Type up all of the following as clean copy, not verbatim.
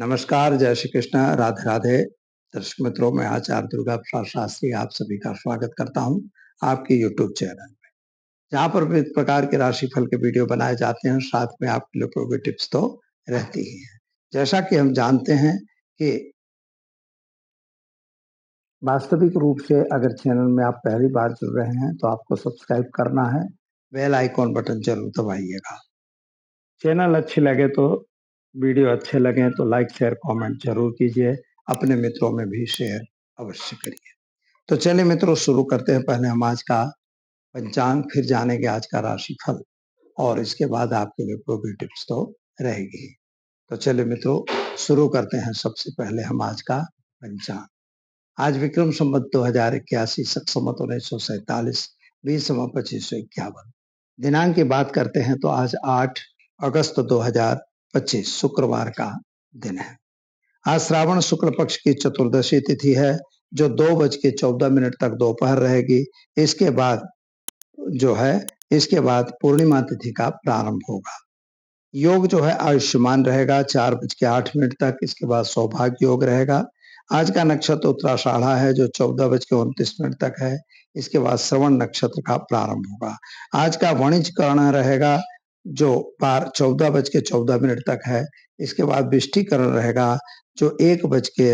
नमस्कार, जय श्री कृष्ण, राधे राधे। दर्शक मित्रों, मैं आचार्य दुर्गा प्रसाद शास्त्री आप सभी का स्वागत करता हूं आपके यूट्यूब चैनल में, जहां पर विभिन्न प्रकार के राशिफल के वीडियो बनाए जाते हैं। साथ में आपके लिए उपयोगी टिप्स तो रहती ही है। जैसा कि हम जानते हैं कि वास्तविक रूप से अगर चैनल में आप पहली बार जुड़ रहे हैं तो आपको सब्सक्राइब करना है, बेल आइकॉन बटन जरूर दबाइएगा। चैनल अच्छे लगे तो वीडियो अच्छे लगे तो लाइक शेयर कमेंट जरूर कीजिए, अपने मित्रों में भी शेयर अवश्य करिए। तो चलिए मित्रों, शुरू करते हैं। पहले हम आज का पंचांग, फिर जानेंगे आज का राशिफल और इसके बाद आपके लिए उपयोगी टिप्स तो रहेगी। तो चलिए मित्रों, शुरू करते हैं। सबसे पहले हम आज का पंचांग। आज विक्रम संवत 2081, शक संवत 1947, 20 2551। दिनांक की बात करते हैं तो आज 8 अगस्त 2025 शुक्रवार का दिन है। आज श्रावण शुक्ल पक्ष की चतुर्दशी तिथि है, जो 2:14 तक दोपहर रहेगी। इसके बाद इसके बाद पूर्णिमा तिथि का प्रारंभ होगा। योग जो है आयुष्मान रहेगा 4:08 तक। इसके बाद सौभाग्य योग रहेगा। आज का नक्षत्र उत्तराषाढ़ा है, जो 14:29 तक है। इसके बाद श्रवण नक्षत्र का प्रारंभ होगा। आज का वाणिज्य करण रहेगा, जो 14:14 तक है। इसके बाद विष्टिकरण रहेगा, जो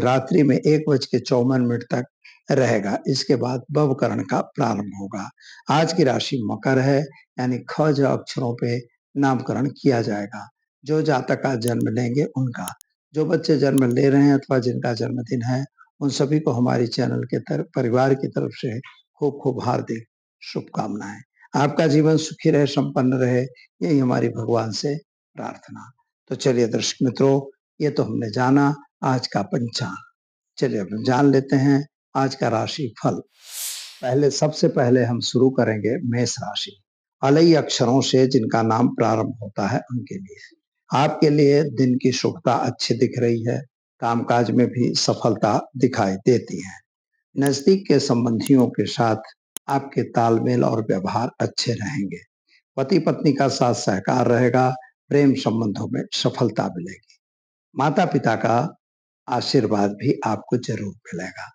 रात्रि में 1:54 तक रहेगा। इसके बाद भवकरण का प्रारंभ होगा। आज की राशि मकर है, यानी ख ज अक्षरों पे नामकरण किया जाएगा। जो जातक का जन्म लेंगे उनका, जो बच्चे जन्म ले रहे हैं अथवा जिनका जन्मदिन है, उन सभी को हमारी चैनल के परिवार की तरफ से खूब खूब हार्दिक शुभकामनाएं। आपका जीवन सुखी रहे, संपन्न रहे, यही हमारी भगवान से प्रार्थना। तो चलिए दर्शक मित्रों, ये तो हमने जाना आज का पंचांग। चलिए अब जान लेते हैं आज का राशि फल। सबसे पहले हम शुरू करेंगे मेष राशि। अलई अक्षरों से जिनका नाम प्रारंभ होता है उनके लिए आपके लिए दिन की शुभता अच्छी दिख रही है। कामकाज में भी सफलता दिखाई देती है। नजदीक के संबंधियों के साथ आपके तालमेल और व्यवहार अच्छे रहेंगे। पति पत्नी का साथ सहकार रहेगा। प्रेम संबंधों में सफलता मिलेगी। माता पिता का आशीर्वाद भी आपको जरूर मिलेगा।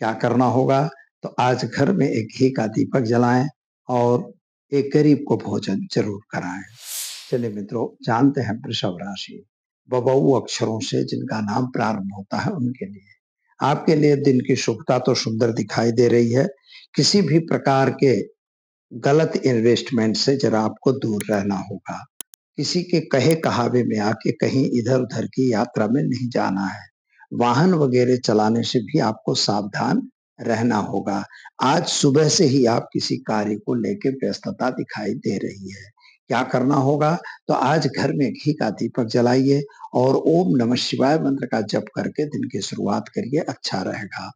क्या करना होगा? तो आज घर में एक घी का दीपक जलाएं और एक गरीब को भोजन जरूर कराएं। चलिए मित्रों, जानते हैं वृषभ राशि। बबऊ अक्षरों से जिनका नाम प्रारंभ होता है उनके लिए आपके लिए दिन की शुभता तो सुंदर दिखाई दे रही है। किसी भी प्रकार के गलत इन्वेस्टमेंट से जरा आपको दूर रहना होगा। किसी के कहे कहावे में आके कहीं इधर उधर की यात्रा में नहीं जाना है। वाहन वगैरह चलाने से भी आपको सावधान रहना होगा। आज सुबह से ही आप किसी कार्य को लेकर व्यस्तता दिखाई दे रही है। क्या करना होगा? तो आज घर में घी का दीपक जलाइए और ओम नमः शिवाय मंत्र का जप करके दिन की शुरुआत करिए, अच्छा रहेगा।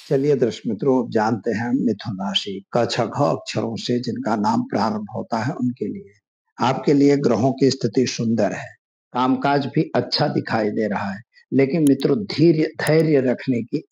चलिए दर्शक मित्रों, जानते हैं मिथुन राशि। क छ घ अक्षरों से जिनका नाम प्रारंभ होता है उनके लिए आपके लिए ग्रहों की स्थिति सुंदर है। कामकाज भी अच्छा दिखाई दे रहा है। लेकिन मित्रों, धैर्य रखने की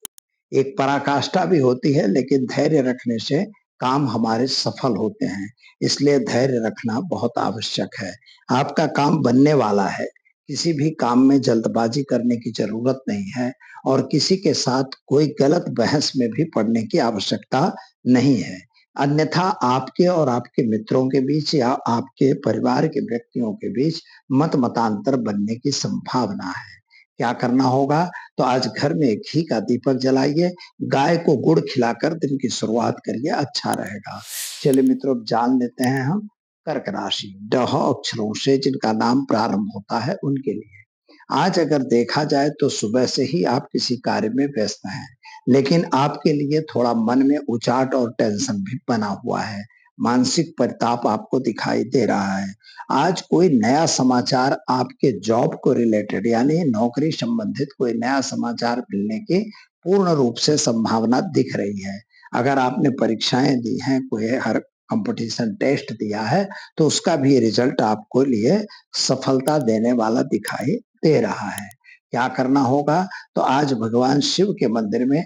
एक पराकाष्ठा भी होती है, लेकिन धैर्य रखने से काम हमारे सफल होते हैं। इसलिए धैर्य रखना बहुत आवश्यक है। आपका काम बनने वाला है। किसी भी काम में जल्दबाजी करने की जरूरत नहीं है और किसी के साथ कोई गलत बहस में भी पड़ने की आवश्यकता नहीं है। अन्यथा आपके और आपके मित्रों के बीच या आपके परिवार के व्यक्तियों के बीच मतांतर बनने की संभावना है। क्या करना होगा? तो आज घर में घी का दीपक जलाइए, गाय को गुड़ खिलाकर दिन की शुरुआत करिए, अच्छा रहेगा। चलिए मित्रों, जान लेते हैं हम कर्क राशि। डह अक्षरों से जिनका नाम प्रारंभ होता है उनके लिए आज अगर देखा जाए तो सुबह से ही आप किसी कार्य में व्यस्त हैं, लेकिन आपके लिए थोड़ा मन में उचाट और टेंशन भी बना हुआ है। मानसिक परिताप आपको दिखाई दे रहा है। आज कोई नया समाचार आपके जॉब को रिलेटेड यानी नौकरी संबंधित कोई नया समाचार मिलने की पूर्ण रूप से संभावना दिख रही है। अगर आपने परीक्षाएं दी हैं, कोई हर कंपटीशन टेस्ट दिया है, तो उसका भी रिजल्ट आपको लिए सफलता देने वाला दिखाई दे रहा है। क्या करना होगा? तो आज भगवान शिव के मंदिर में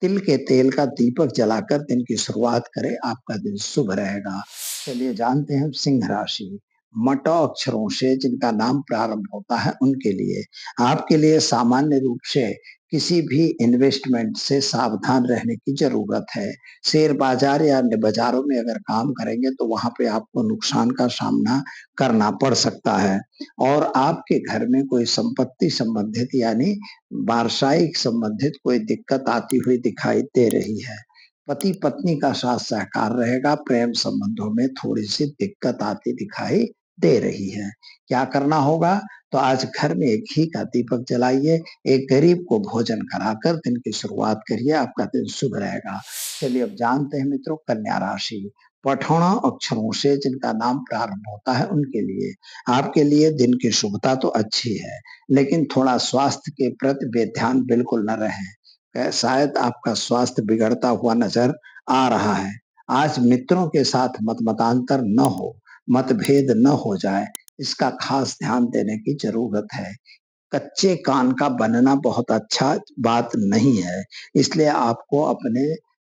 तिल के तेल का दीपक जलाकर दिन की शुरुआत करें, आपका दिन शुभ रहेगा। चलिए जानते हैं सिंह राशि। मट अक्षरों से जिनका नाम प्रारंभ होता है उनके लिए। आपके लिए सामान्य रूप से किसी भी इन्वेस्टमेंट से सावधान रहने की जरूरत है। शेयर बाजार या अन्य बाजारों में अगर काम करेंगे तो वहां पे आपको नुकसान का सामना करना पड़ सकता है। और आपके घर में कोई संपत्ति संबंधित यानी वारसाइक संबंधित कोई दिक्कत आती हुई दिखाई दे रही है। पति पत्नी का साथ सहकार रहेगा। प्रेम संबंधों में थोड़ी सी दिक्कत आती दिखाई दे रही है। क्या करना होगा? तो आज घर में एक घी का दीपक जलाइए, एक गरीब को भोजन कराकर दिन की शुरुआत करिए, आपका दिन शुभ रहेगा। चलिए अब जानते हैं मित्रों कन्या राशि। पठौना अक्षरों से जिनका नाम प्रारंभ होता है उनके लिए। आपके लिए दिन की शुभता तो अच्छी है, लेकिन थोड़ा स्वास्थ्य के प्रति बेध्यान बिल्कुल न रहें। शायद आपका स्वास्थ्य बिगड़ता हुआ नजर आ रहा है। आज मित्रों के साथ मतमतांतर न हो, मतभेद न हो जाए, इसका खास ध्यान देने की जरूरत है। कच्चे कान का बनना बहुत अच्छा बात नहीं है, इसलिए आपको अपने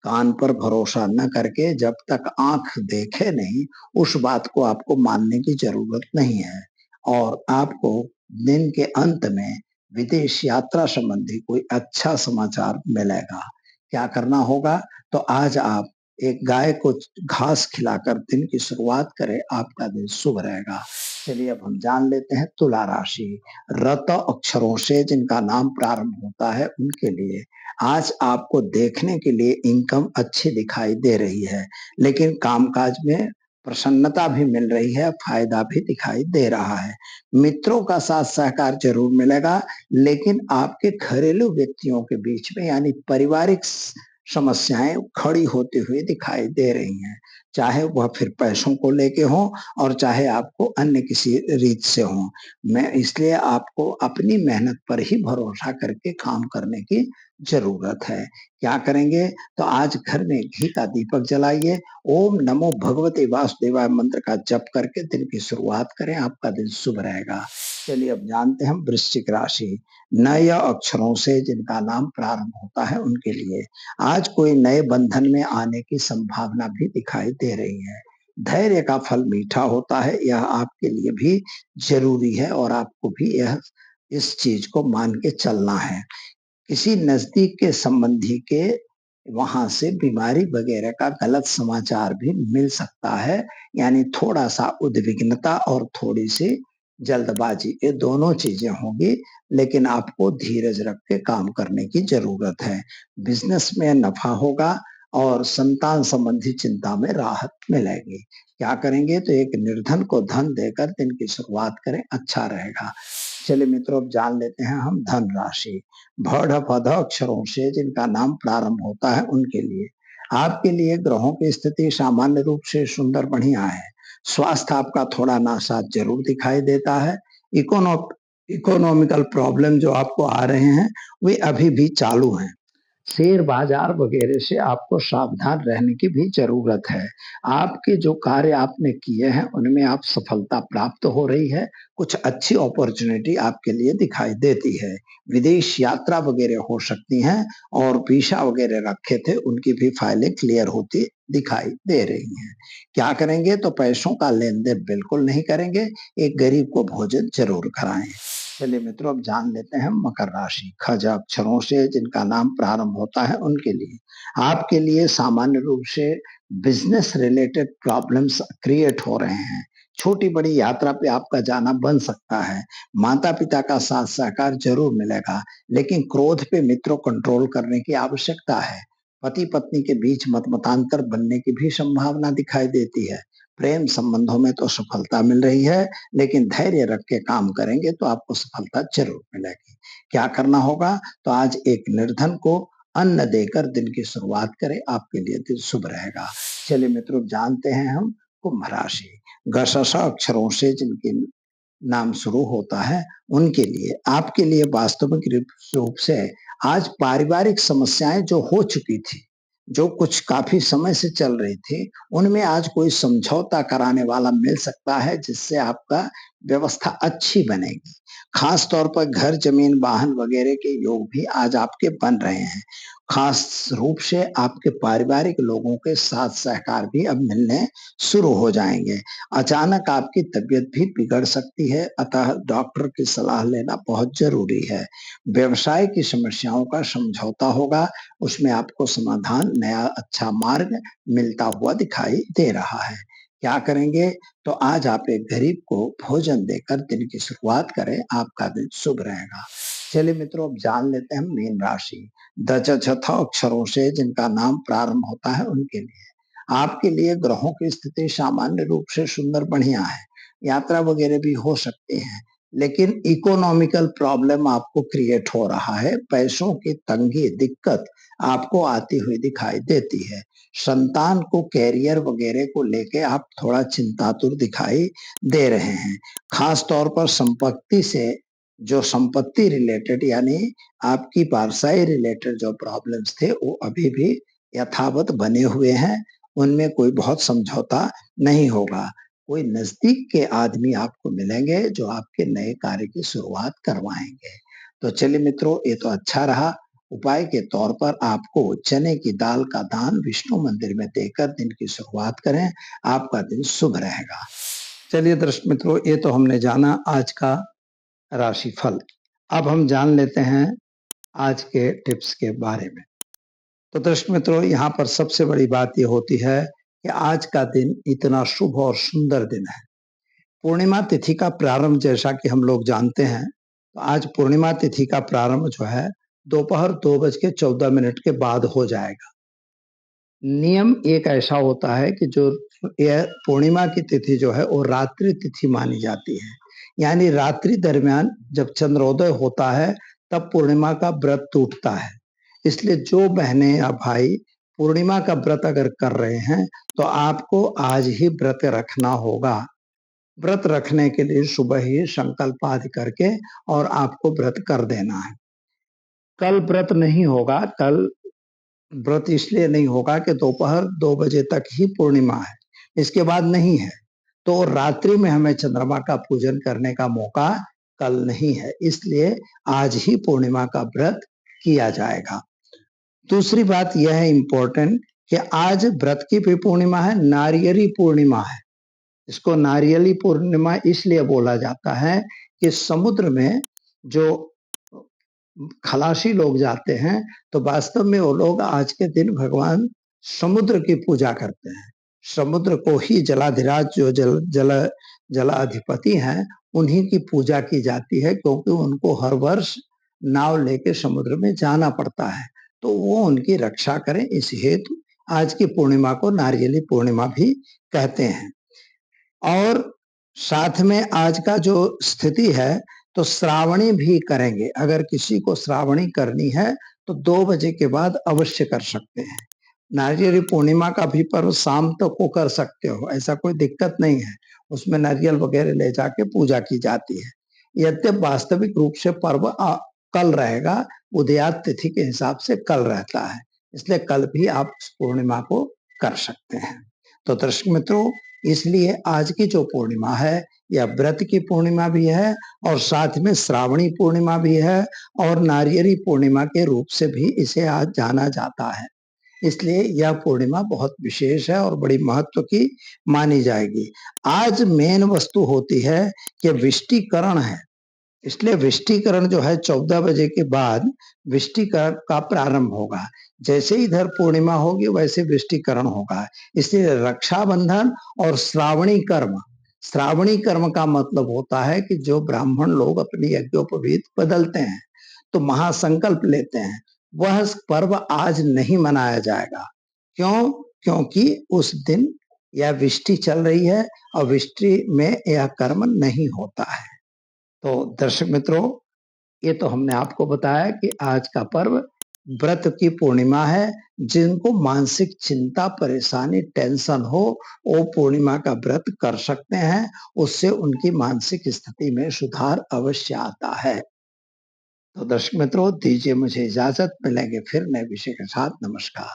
कान पर भरोसा न करके जब तक आंख देखे नहीं उस बात को आपको मानने की जरूरत नहीं है। और आपको दिन के अंत में विदेश यात्रा संबंधी कोई अच्छा समाचार मिलेगा। क्या करना होगा? तो आज आप एक गाय को घास खिलाकर दिन की शुरुआत करें, आपका दिन शुभ रहेगा। चलिए अब हम जान लेते हैं तुला राशि। रत अक्षरों से जिनका नाम प्रारंभ होता है उनके लिए। आज आपको देखने के लिए इनकम अच्छी दिखाई दे रही है, लेकिन कामकाज में प्रसन्नता भी मिल रही है, फायदा भी दिखाई दे रहा है। मित्रों का साथ सहकार जरूर मिलेगा, लेकिन आपके घरेलू व्यक्तियों के बीच में यानी पारिवारिक समस्याएं खड़ी होती हुई दिखाई दे रही हैं, चाहे वह फिर पैसों को लेके हो और चाहे आपको अन्य किसी रीत से हो। मैं इसलिए आपको अपनी मेहनत पर ही भरोसा करके काम करने की जरूरत है। क्या करेंगे? तो आज घर में घी का दीपक जलाइए, ओम नमो भगवते वासुदेवाय मंत्र का जप करके दिन की शुरुआत करें, आपका दिन शुभ रहेगा। चलिए अब जानते हैं वृश्चिक राशि। नए अक्षरों से जिनका नाम प्रारंभ होता है उनके लिए। आज कोई नए बंधन में आने की संभावना भी दिखाई दे रही है। धैर्य का फल मीठा होता है, यह आपके लिए भी जरूरी है और आपको भी यह इस चीज को मान के चलना है। किसी नजदीक के संबंधी के वहां से बीमारी वगैरह का गलत समाचार भी मिल सकता है, यानी थोड़ा सा उद्विग्नता और थोड़ी सी जल्दबाजी, ये दोनों चीजें होंगी, लेकिन आपको धीरज रख के काम करने की जरूरत है। बिजनेस में नफा होगा और संतान संबंधी चिंता में राहत मिलेगी। क्या करेंगे? तो एक निर्धन को धन देकर दिन की शुरुआत करें, अच्छा रहेगा। चलिए मित्रों अब जान लेते हैं हम धन राशि। भड़ पध अक्षरों से जिनका नाम प्रारंभ होता है उनके लिए। आपके लिए ग्रहों की स्थिति सामान्य रूप से सुंदर बढ़िया है। स्वास्थ्य आपका थोड़ा नासाज जरूर दिखाई देता है। इकोनो इकोनॉमिकल प्रॉब्लम जो आपको आ रहे हैं वे अभी भी चालू हैं। शेयर बाजार वगैरह से आपको सावधान रहने की भी जरूरत है। आपके जो कार्य आपने किए हैं उनमें आप सफलता प्राप्त हो रही है। कुछ अच्छी अपॉर्चुनिटी आपके लिए दिखाई देती है। विदेश यात्रा वगैरह हो सकती हैं और वीसा वगैरह रखे थे उनकी भी फाइलें क्लियर होती दिखाई दे रही हैं। क्या करेंगे? तो पैसों का लेन देन बिल्कुल नहीं करेंगे, एक गरीब को भोजन जरूर कराएं। चलिए मित्रों अब जान लेते हैं मकर राशि। खज अक्षरों से जिनका नाम प्रारंभ होता है उनके लिए। आपके लिए सामान्य रूप से बिजनेस रिलेटेड प्रॉब्लम्स क्रिएट हो रहे हैं। छोटी बड़ी यात्रा पे आपका जाना बन सकता है। माता पिता का साथ सहकार जरूर मिलेगा, लेकिन क्रोध पे मित्रों कंट्रोल करने की आवश्यकता है। पति पत्नी के बीच मतमतांतर बनने की भी संभावना दिखाई देती है। प्रेम संबंधों में तो सफलता मिल रही है, लेकिन धैर्य रख के काम करेंगे तो आपको सफलता जरूर मिलेगी। क्या करना होगा? तो आज एक निर्धन को अन्न देकर दिन की शुरुआत करें, आपके लिए दिन शुभ रहेगा। चलिए मित्रों जानते हैं हम कुंभ राशि। गशश अक्षरों से जिनके नाम शुरू होता है उनके लिए। आपके लिए वास्तविक रूप से आज पारिवारिक समस्याएं जो हो चुकी थी, जो कुछ काफी समय से चल रही थी, उनमें आज कोई समझौता कराने वाला मिल सकता है जिससे आपका व्यवस्था अच्छी बनेगी। खास तौर पर घर, जमीन, वाहन वगैरह के योग भी आज आपके बन रहे हैं। खास रूप से आपके पारिवारिक लोगों के साथ सहकार भी अब मिलने शुरू हो जाएंगे। अचानक आपकी तबीयत भी बिगड़ सकती है, अतः डॉक्टर की सलाह लेना बहुत जरूरी है। व्यवसाय की समस्याओं का समझौता होगा, उसमें आपको समाधान, नया अच्छा मार्ग मिलता हुआ दिखाई दे रहा है। क्या करेंगे? तो आज आप एक गरीब को भोजन देकर दिन की शुरुआत करें, आपका दिन शुभ रहेगा। चलिए मित्रों, अब जान लेते हैं मीन राशि। अक्षरों से जिनका नाम प्रारंभ होता है उनके लिए आपके लिए ग्रहों की स्थिति सामान्य रूप से सुंदर बढ़िया है। यात्रा वगैरह भी हो सकती है, लेकिन इकोनॉमिकल प्रॉब्लम आपको क्रिएट हो रहा है। पैसों की तंगी, दिक्कत आपको आती हुई दिखाई देती है। संतान को कैरियर वगैरह को लेके आप थोड़ा चिंतातुर दिखाई दे रहे हैं। खास तौर पर संपत्ति से, जो संपत्ति रिलेटेड यानी आपकी वारसाई रिलेटेड जो प्रॉब्लम्स थे वो अभी भी यथावत बने हुए हैं। उनमें कोई बहुत समझौता नहीं होगा। कोई नजदीक के आदमी आपको मिलेंगे जो आपके नए कार्य की शुरुआत करवाएंगे। तो चलिए मित्रों, ये तो अच्छा रहा। उपाय के तौर पर आपको चने की दाल का दान विष्णु मंदिर में देकर दिन की शुरुआत करें, आपका दिन शुभ रहेगा। चलिए दर्शक मित्रों, ये तो हमने जाना आज का राशिफल। अब हम जान लेते हैं आज के टिप्स के बारे में। तो दर्शक मित्रों, यहाँ पर सबसे बड़ी बात यह होती है कि आज का दिन इतना शुभ और सुंदर दिन है। पूर्णिमा तिथि का प्रारंभ, जैसा कि हम लोग जानते हैं, तो आज पूर्णिमा तिथि का प्रारंभ जो है दोपहर 2:14 के बाद हो जाएगा। नियम एक ऐसा होता है कि जो यह पूर्णिमा की तिथि जो है वो रात्रि तिथि मानी जाती है, यानी रात्रि दरमियान जब चंद्रोदय होता है तब पूर्णिमा का व्रत टूटता है। इसलिए जो बहनें या भाई पूर्णिमा का व्रत अगर कर रहे हैं तो आपको आज ही व्रत रखना होगा। व्रत रखने के लिए सुबह ही संकल्प आदि करके और आपको व्रत कर देना है। कल व्रत नहीं होगा। कल व्रत इसलिए नहीं होगा कि दोपहर 2 बजे तक ही पूर्णिमा है, इसके बाद नहीं है। तो रात्रि में हमें चंद्रमा का पूजन करने का मौका कल नहीं है, इसलिए आज ही पूर्णिमा का व्रत किया जाएगा। दूसरी बात यह है इम्पोर्टेंट कि आज व्रत की भी पूर्णिमा है, नारियली पूर्णिमा है। इसको नारियली पूर्णिमा इसलिए बोला जाता है कि समुद्र में जो खलासी लोग जाते हैं तो वास्तव में वो लोग आज के दिन भगवान समुद्र की पूजा करते हैं। समुद्र को ही जलाधिराज जो जलाधिपति हैं उन्हीं की पूजा की जाती है, क्योंकि उनको हर वर्ष नाव लेके समुद्र में जाना पड़ता है, तो वो उनकी रक्षा करें, इस हेतु आज की पूर्णिमा को नारियली पूर्णिमा भी कहते हैं। और साथ में आज का जो स्थिति है तो श्रावणी भी करेंगे। अगर किसी को श्रावणी करनी है तो 2 बजे के बाद अवश्य कर सकते हैं। नारियल पूर्णिमा का भी पर्व शाम तक को कर सकते हो, ऐसा कोई दिक्कत नहीं है। उसमें नारियल वगैरह ले जाके पूजा की जाती है। यद्यप वास्तविक रूप से पर्व कल रहेगा, उदयात तिथि के हिसाब से कल रहता है, इसलिए कल भी आप पूर्णिमा को कर सकते हैं। तो दर्शक मित्रों, इसलिए आज की जो पूर्णिमा है यह व्रत की पूर्णिमा भी है और साथ में श्रावणी पूर्णिमा भी है और नारियली पूर्णिमा के रूप से भी इसे आज जाना जाता है। इसलिए यह पूर्णिमा बहुत विशेष है और बड़ी महत्व की मानी जाएगी। आज मेन वस्तु होती है कि विष्टिकरण है, इसलिए विष्टिकरण जो है 14 बजे के बाद विष्टिकरण का प्रारंभ होगा। जैसे इधर पूर्णिमा होगी वैसे विष्टिकरण होगा। इसलिए रक्षाबंधन और श्रावणी कर्म का मतलब होता है कि जो ब्राह्मण लोग अपनी यज्ञोपवीत बदलते हैं तो महासंकल्प लेते हैं, वह पर्व आज नहीं मनाया जाएगा। क्यों? क्योंकि उस दिन यह विष्टि चल रही है और विष्टि में यह कर्म नहीं होता है। तो दर्शक मित्रों, ये तो हमने आपको बताया कि आज का पर्व व्रत की पूर्णिमा है। जिनको मानसिक चिंता, परेशानी, टेंशन हो वो पूर्णिमा का व्रत कर सकते हैं, उससे उनकी मानसिक स्थिति में सुधार अवश्य आता है। तो दर्शक मित्रों, दीजिए मुझे इजाजत, मिलेंगे फिर नए विषय के साथ। नमस्कार।